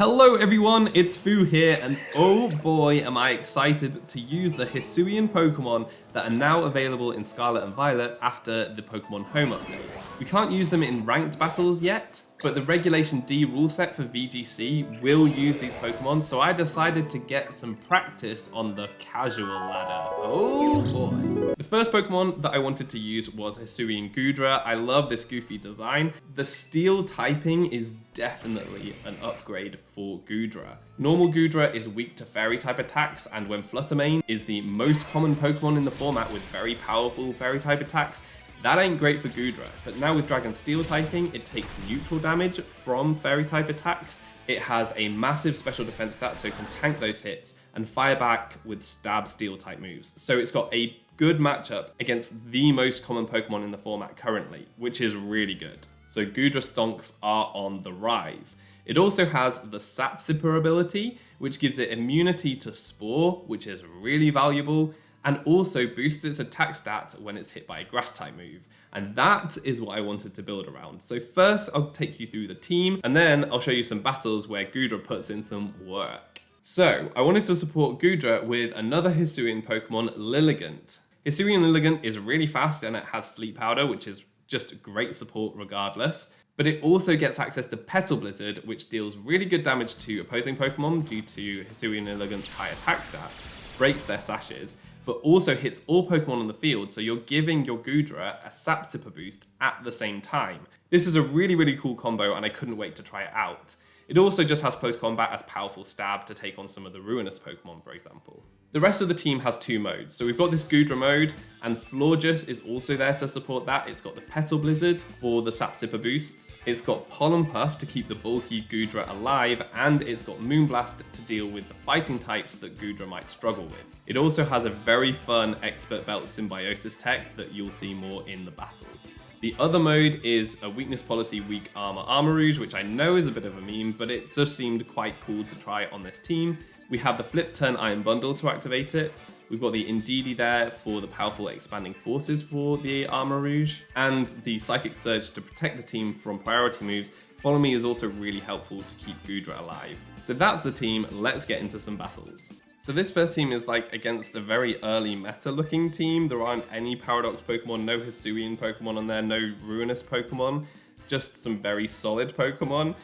Hello everyone, it's Foo here, and oh boy am I excited to use the Hisuian Pokemon that are now available in Scarlet and Violet after the Pokemon Home update. We can't use them in ranked battles yet, but the Regulation D rule set for VGC will use these Pokemon, so I decided to get some practice on the casual ladder. Oh boy. The first Pokemon that I wanted to use was Hisuian Goodra. I love this goofy design. The steel typing is definitely an upgrade for Goodra. Normal Goodra is weak to fairy type attacks, and when Flutter Mane is the most common Pokemon in the format with very powerful fairy type attacks, that ain't great for Goodra. But now with Dragon Steel typing, it takes neutral damage from fairy type attacks. It has a massive special defense stat, so it can tank those hits and fire back with stab steel type moves. So it's got a good matchup against the most common Pokemon in the format currently, which is really good. So Goodra stonks are on the rise. It also has the Sap Sipper ability, which gives it immunity to Spore, which is really valuable, and also boosts its attack stats when it's hit by a grass type move. And that is what I wanted to build around. So first I'll take you through the team, and then I'll show you some battles where Goodra puts in some work. So I wanted to support Goodra with another Hisuian Pokemon, Lilligant. Hisuian Lilligant is really fast and it has Sleep Powder, which is just great support regardless. But it also gets access to Petal Blizzard, which deals really good damage to opposing Pokemon due to Hisuian Lilligant's high attack stats, breaks their sashes, but also hits all Pokemon on the field, so you're giving your Goodra a Sap Sipper boost at the same time. This is a really cool combo, and I couldn't wait to try it out. It also just has close combat as powerful stab to take on some of the ruinous Pokemon, for example. The rest of the team has two modes. So we've got this Goodra mode, and Florges is also there to support that. It's got the Petal Blizzard for the Sap Sipper boosts. It's got Pollen Puff to keep the bulky Goodra alive, and it's got Moonblast to deal with the fighting types that Goodra might struggle with. It also has a very fun Expert Belt Symbiosis tech that you'll see more in the battles. The other mode is a weakness policy weak armor rouge, which I know is a bit of a meme, but it just seemed quite cool to try on this team. We have the Flip Turn Iron Bundle to activate it. We've got the Indeedee there for the powerful expanding forces for the armor rouge, and the Psychic Surge to protect the team from priority moves. Follow Me is also really helpful to keep Goodra alive. So that's the team, let's get into some battles. So this first team is like against a very early meta looking team. There aren't any Paradox Pokemon, no Hisuian Pokemon on there, no Ruinous Pokemon, just some very solid Pokemon.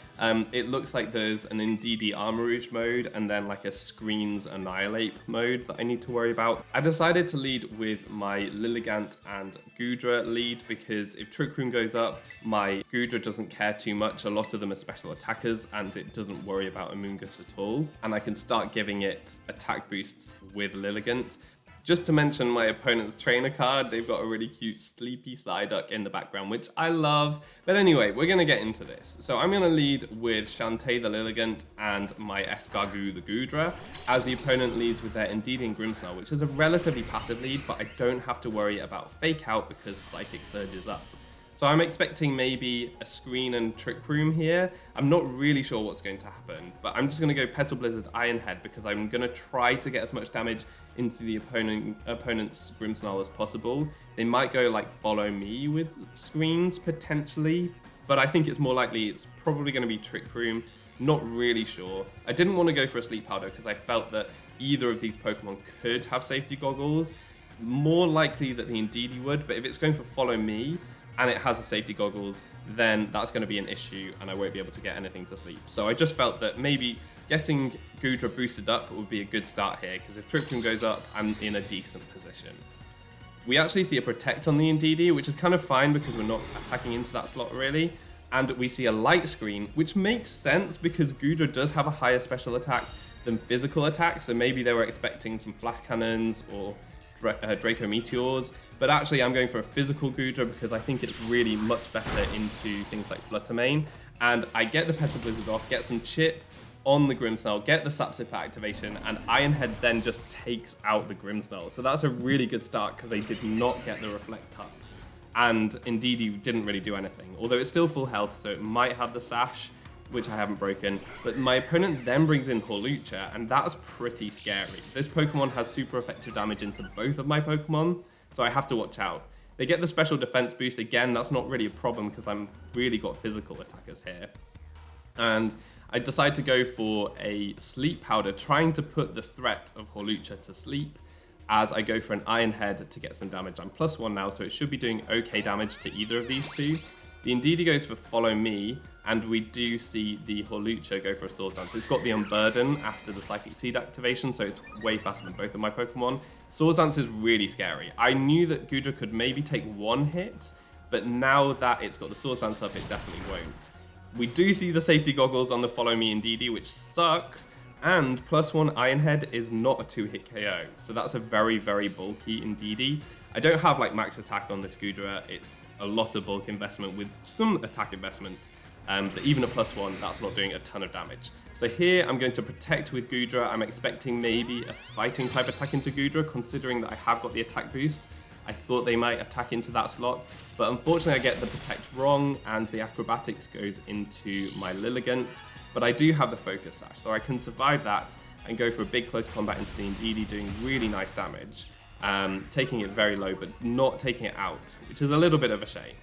It looks like there's an Indeedee Armor Rouge mode and then like a Screens Annihilate mode that I need to worry about. I decided to lead with my Lilligant and Goodra lead because if Trick Room goes up, my Goodra doesn't care too much. A lot of them are special attackers and it doesn't worry about Amoonguss at all. And I can start giving it attack boosts with Lilligant. Just to mention my opponent's trainer card, they've got a really cute sleepy Psyduck in the background, which I love. But anyway, we're going to get into this. So I'm going to lead with Shantae the Lilligant and my Escargot the Goodra, as the opponent leads with their Indeedee and Grimmsnarl, which is a relatively passive lead, but I don't have to worry about Fake Out because Psychic Surge is up. So I'm expecting maybe a Screen and Trick Room here. I'm not really sure what's going to happen, but I'm just going to go Petal Blizzard Iron Head because I'm going to try to get as much damage into the opponent's Grimmsnarl as possible. They might go like Follow Me with Screens potentially, but I think it's more likely it's probably going to be Trick Room. Not really sure. I didn't want to go for a Sleep Powder because I felt that either of these Pokemon could have safety goggles. More likely that the Indeedee would, but if it's going for Follow Me, and it has the safety goggles, then that's going to be an issue and I won't be able to get anything to sleep. So I just felt that maybe getting Goodra boosted up would be a good start here, because if Trick Room goes up, I'm in a decent position. We actually see a Protect on the Indeedee, which is kind of fine because we're not attacking into that slot really. And we see a Light Screen, which makes sense because Goodra does have a higher special attack than physical attack, so maybe they were expecting some Flash Cannons or Draco Meteors, but actually I'm going for a physical Goodra because I think it's really much better into things like Flutter Mane, and I get the Petal Blizzard off, get some chip on the Grimmsnarl, get the Sap Sipper activation, and Iron Head then just takes out the Grimmsnarl. So that's a really good start because they did not get the Reflect up, and Indeedee didn't really do anything, although it's still full health, so it might have the Sash, which I haven't broken, but my opponent then brings in Hawlucha, and that's pretty scary. This Pokemon has super effective damage into both of my Pokemon, so I have to watch out. They get the special defense boost again, that's not really a problem because I'm really got physical attackers here. And I decide to go for a sleep powder, trying to put the threat of Hawlucha to sleep as I go for an Iron Head to get some damage. I'm +1 now, so it should be doing okay damage to either of these two. The Indeedee goes for Follow Me, and we do see the Hawlucha go for a Swords Dance. It's got the Unburden after the Psychic Seed activation, so it's way faster than both of my Pokemon. Swords Dance is really scary. I knew that Goodra could maybe take one hit, but now that it's got the Swords Dance up, it definitely won't. We do see the safety goggles on the Follow Me Indeedee, which sucks, and +1 Iron Head is not a 2-hit KO, so that's a very, very bulky Indeedee. I don't have like max attack on this Goodra, it's a lot of bulk investment with some attack investment, but even a +1, that's not doing a ton of damage. So here I'm going to protect with Goodra. I'm expecting maybe a fighting type attack into Goodra, considering that I have got the attack boost. I thought they might attack into that slot, but unfortunately I get the protect wrong and the acrobatics goes into my Lilligant, but I do have the focus sash, so I can survive that and go for a big close combat into the Indeedee, doing really nice damage, taking it very low, but not taking it out, which is a little bit of a shame.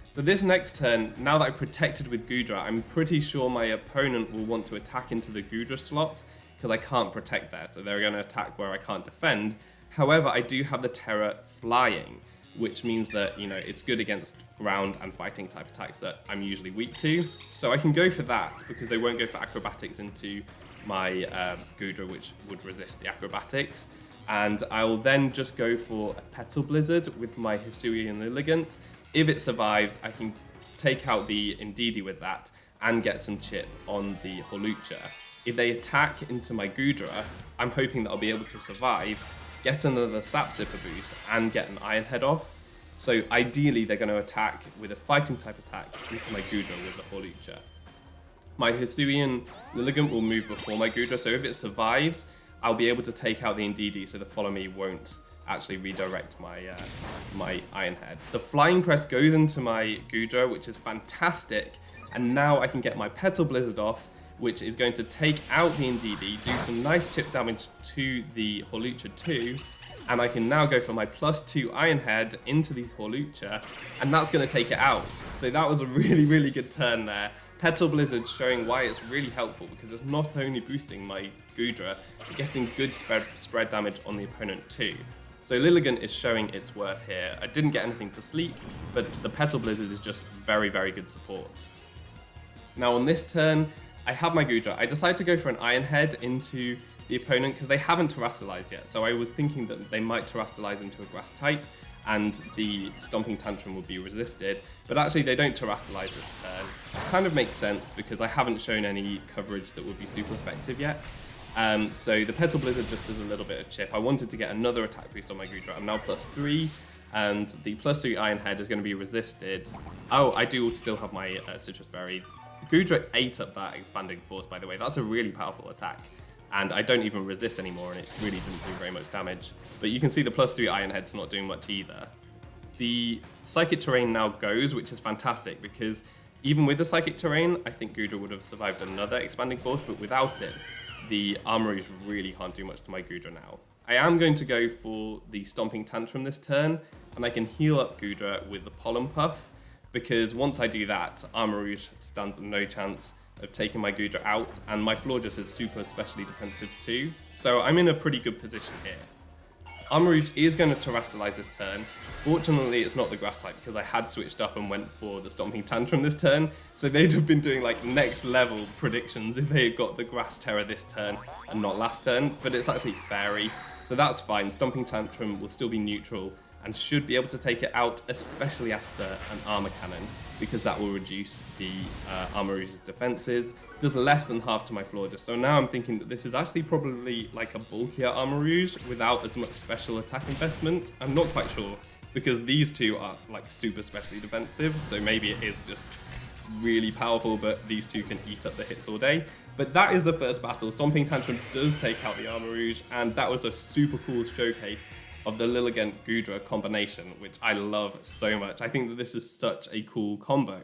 So this next turn, now that I've protected with Goodra, I'm pretty sure my opponent will want to attack into the Goodra slot, because I can't protect there, so they're going to attack where I can't defend. However, I do have the Terra Flying, which means that, you know, it's good against ground and fighting type attacks that I'm usually weak to. So I can go for that because they won't go for acrobatics into my Goodra, which would resist the acrobatics. And I will then just go for a Petal Blizzard with my Hisuian Lilligant. If it survives, I can take out the Indeedee with that and get some chip on the Hawlucha. If they attack into my Goodra, I'm hoping that I'll be able to survive, get another Sap Zipper boost, and get an Iron Head off. So ideally, they're going to attack with a fighting type attack into my Goodra with the Hawlucha. My Hisuian Lilligant will move before my Goodra, so if it survives, I'll be able to take out the Indeedee, so the Follow Me won't actually redirect my my Iron Head. The Flying Crest goes into my Goodra, which is fantastic, and now I can get my Petal Blizzard off, which is going to take out the Indeedee, do some nice chip damage to the Hawlucha too, and I can now go for my +2 Iron Head into the Hawlucha, and that's going to take it out. So that was a really, really good turn there. Petal Blizzard showing why it's really helpful, because it's not only boosting my Goodra, but getting good spread damage on the opponent too. So Lilligant is showing its worth here. I didn't get anything to sleep, but the Petal Blizzard is just very, very good support. Now on this turn, I have my Goodra. I decide to go for an Iron Head into the opponent because they haven't Terastallized yet. So I was thinking that they might Terastallize into a Grass type and the Stomping Tantrum would be resisted. But actually they don't Terastallize this turn. It kind of makes sense because I haven't shown any coverage that would be super effective yet. So the Petal Blizzard just does a little bit of chip. I wanted to get another attack boost on my Goodra. I'm now +3. And the +3 Iron Head is going to be resisted. Oh, I do still have my Citrus Berry. Goodra ate up that Expanding Force, by the way. That's a really powerful attack. And I don't even resist anymore, and it really didn't do very much damage. But you can see the +3 Iron Head's not doing much either. The Psychic Terrain now goes, which is fantastic, because even with the Psychic Terrain, I think Goodra would have survived another Expanding Force, but without it, the Armourouge really can't do much to my Goodra now. I am going to go for the Stomping Tantrum this turn, and I can heal up Goodra with the Pollen Puff, because once I do that, Armourouge stands no chance of taking my Goodra out, and my Florges is super specially defensive too, so I'm in a pretty good position here. Armourouge is going to Terastallize this turn. Fortunately, it's not the Grass type, because I had switched up and went for the Stomping Tantrum this turn, so they'd have been doing like next level predictions if they had got the Grass Terror this turn and not last turn, but it's actually Fairy, so that's fine. Stomping Tantrum will still be neutral and should be able to take it out, especially after an Armor Cannon, because that will reduce the Armourouge's defenses. Does less than half to my Florges, so now I'm thinking that this is actually probably like a bulkier Armourouge without as much special attack investment. I'm not quite sure, because these two are like super specially defensive, so maybe it is just really powerful, but these two can eat up the hits all day. But that is the first battle. Stomping Tantrum does take out the Armourouge, and that was a super cool showcase of the Lilligant Goodra combination, which I love so much. I think that this is such a cool combo.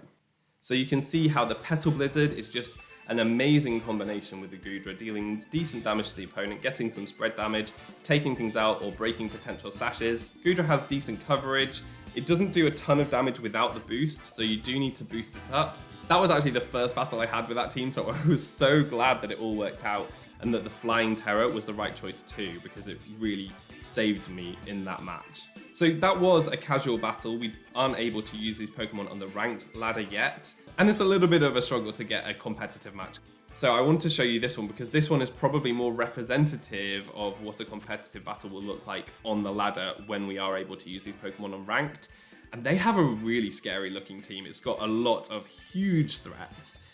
So you can see how the Petal Blizzard is just an amazing combination with the Goodra, dealing decent damage to the opponent, getting some spread damage, taking things out or breaking potential sashes. Goodra has decent coverage. It doesn't do a ton of damage without the boost, so you do need to boost it up. That was actually the first battle I had with that team, so I was so glad that it all worked out and that the Flying Terror was the right choice too, because it really saved me in that match. So that was a casual battle. We aren't able to use these Pokemon on the ranked ladder yet, and it's a little bit of a struggle to get a competitive match. So I want to show you this one because this one is probably more representative of what a competitive battle will look like on the ladder when we are able to use these Pokemon on ranked. And they have a really scary looking team. It's got a lot of huge threats.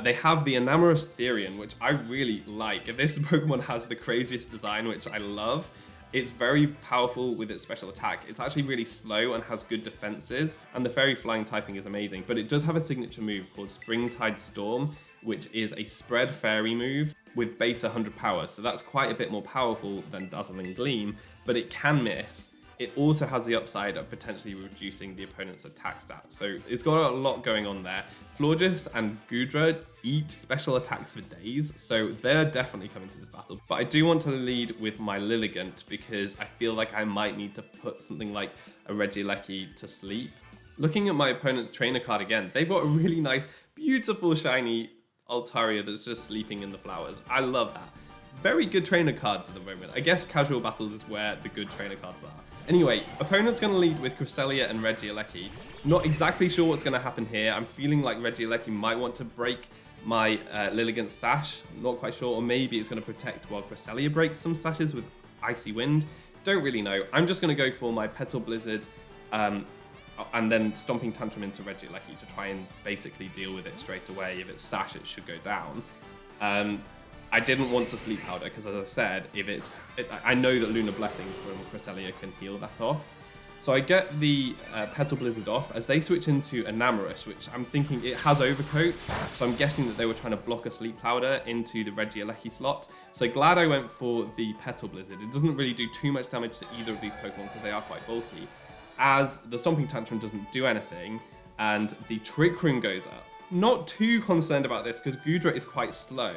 They have the Enamorous Therian, which I really like. This Pokemon has the craziest design, which I love. It's very powerful with its special attack. It's actually really slow and has good defenses, and the Fairy Flying typing is amazing, but it does have a signature move called Springtide Storm, which is a spread fairy move with base 100 power, so that's quite a bit more powerful than Dazzling Gleam, but it can miss. It also has the upside of potentially reducing the opponent's attack stats. So it's got a lot going on there. Florges and Goodra eat special attacks for days, so they're definitely coming to this battle. But I do want to lead with my Lilligant because I feel like I might need to put something like a Regieleki to sleep. Looking at my opponent's trainer card again, they've got a really nice, beautiful, shiny Altaria that's just sleeping in the flowers. I love that. Very good trainer cards at the moment. I guess casual battles is where the good trainer cards are. Anyway, opponent's going to lead with Cresselia and Regieleki. Not exactly sure what's going to happen here. I'm feeling like Regieleki might want to break my Lilligant sash. Not quite sure. Or maybe it's going to protect while Cresselia breaks some sashes with Icy Wind. Don't really know. I'm just going to go for my Petal Blizzard and then Stomping Tantrum into Regieleki to try and basically deal with it straight away. If it's sash, it should go down. I didn't want to Sleep Powder because, as I said, I know that Lunar Blessing from Cresselia can heal that off. So I get the Petal Blizzard off as they switch into Enamorous, which I'm thinking it has Overcoat. So I'm guessing that they were trying to block a Sleep Powder into the Regieleki slot. So glad I went for the Petal Blizzard. It doesn't really do too much damage to either of these Pokemon because they are quite bulky, as the Stomping Tantrum doesn't do anything and the Trick Room goes up. Not too concerned about this because Goodra is quite slow.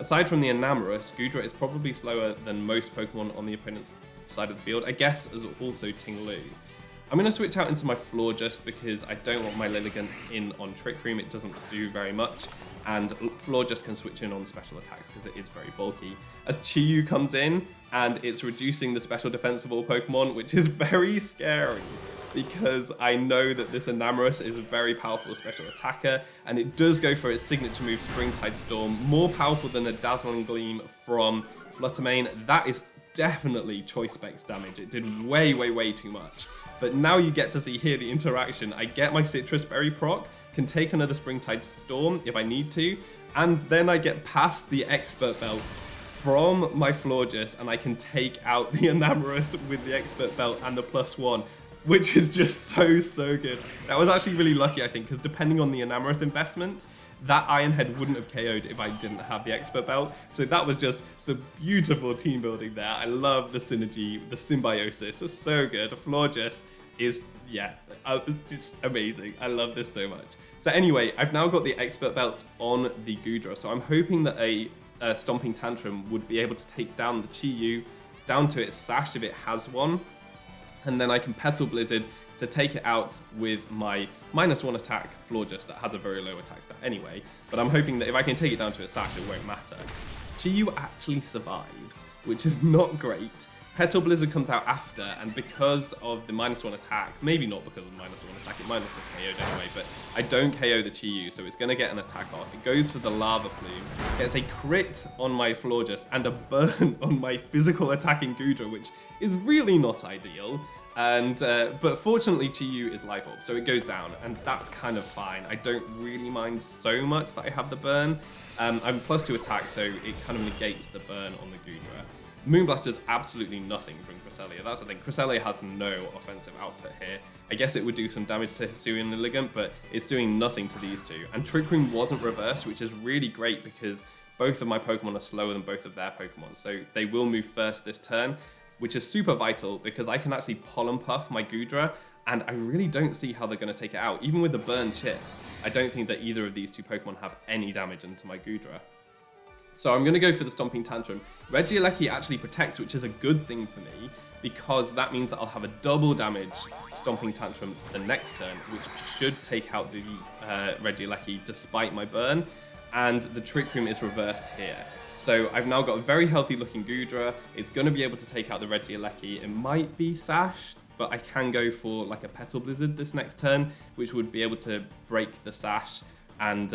Aside from the Enamorous, Goodra is probably slower than most Pokemon on the opponent's side of the field. I guess as also Ting-Lu. I'm going to switch out into my Florges because I don't want my Lilligant in on Trick Room. It doesn't do very much. And Florges can switch in on special attacks because it is very bulky. As Chi-Yu comes in and it's reducing the special defense of all Pokemon, which is very scary, because I know that this Enamorous is a very powerful special attacker, and it does go for its signature move, Springtide Storm, more powerful than a Dazzling Gleam from Fluttermane. That is definitely Choice Specs damage. It did way, way, way too much. But now you get to see here the interaction. I get my Citrus Berry proc, can take another Springtide Storm if I need to, and then I get past the Expert Belt from my Florges, and I can take out the Enamorous with the Expert Belt and the +1. Which is just so good. That was actually really lucky, I think, because depending on the Enamorous investment, that Iron Head wouldn't have KO'd if I didn't have the Expert Belt. So that was just some beautiful team building there. I love the synergy, the symbiosis. It's so good. Florges is, yeah, just amazing. I love this so much. So anyway, I've now got the Expert Belt on the Goodra. So I'm hoping that a Stomping Tantrum would be able to take down the Chi-Yu down to its sash if it has one. And then I can Petal Blizzard to take it out with my -1 attack Florges that has a very low attack stat anyway. But I'm hoping that if I can take it down to a sash, it won't matter. Chi-Yu actually survives, which is not great. Petal Blizzard comes out after, and because of the -1 attack, maybe not because of the -1 attack, it might not have KO'd anyway, but I don't KO the Chi-Yu, so it's going to get an attack off. It goes for the Lava Plume, gets a crit on my Florges, and a burn on my physical attacking Goodra, which is really not ideal. And but fortunately Chi-Yu is life orb, so it goes down, and that's kind of fine. I don't really mind so much that I have the burn. I'm +2 attack, so it kind of negates the burn on the Goodra. Moonblast does absolutely nothing from Cresselia. That's the thing. Cresselia has no offensive output here. I guess it would do some damage to Hisuian and Lilligant, but it's doing nothing to these two. And Trick Room wasn't reversed, which is really great because both of my Pokemon are slower than both of their Pokemon. So they will move first this turn, which is super vital because I can actually Pollen Puff my Goodra, and I really don't see how they're going to take it out. Even with the Burn Chip, I don't think that either of these two Pokemon have any damage into my Goodra. So I'm going to go for the Stomping Tantrum. Regieleki actually protects, which is a good thing for me, because that means that I'll have a double damage Stomping Tantrum the next turn, which should take out the Regieleki despite my burn, and the Trick Room is reversed here. So I've now got a very healthy looking Goodra. It's going to be able to take out the Regieleki. It might be Sash, but I can go for like a Petal Blizzard this next turn, which would be able to break the Sash and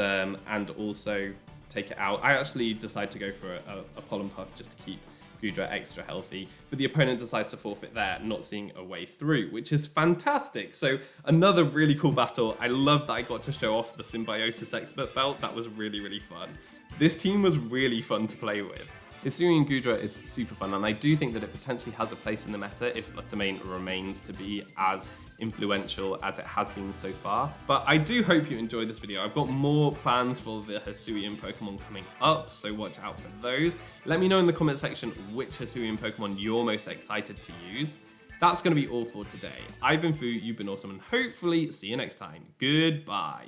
also take it out. I actually decide to go for a Pollen Puff just to keep Goodra extra healthy, but the opponent decides to forfeit there, not seeing a way through, which is fantastic. So another really cool battle. I love that I got to show off the Symbiosis Expert Belt. That was really, really fun. This team was really fun to play with. Hisuian Goodra is super fun, and I do think that it potentially has a place in the meta if Fluttermane remains to be as influential as it has been so far. But I do hope you enjoyed this video. I've got more plans for the Hisuian Pokemon coming up, so watch out for those. Let me know in the comment section which Hisuian Pokemon you're most excited to use. That's going to be all for today. I've been Foo, you've been awesome, and hopefully see you next time. Goodbye.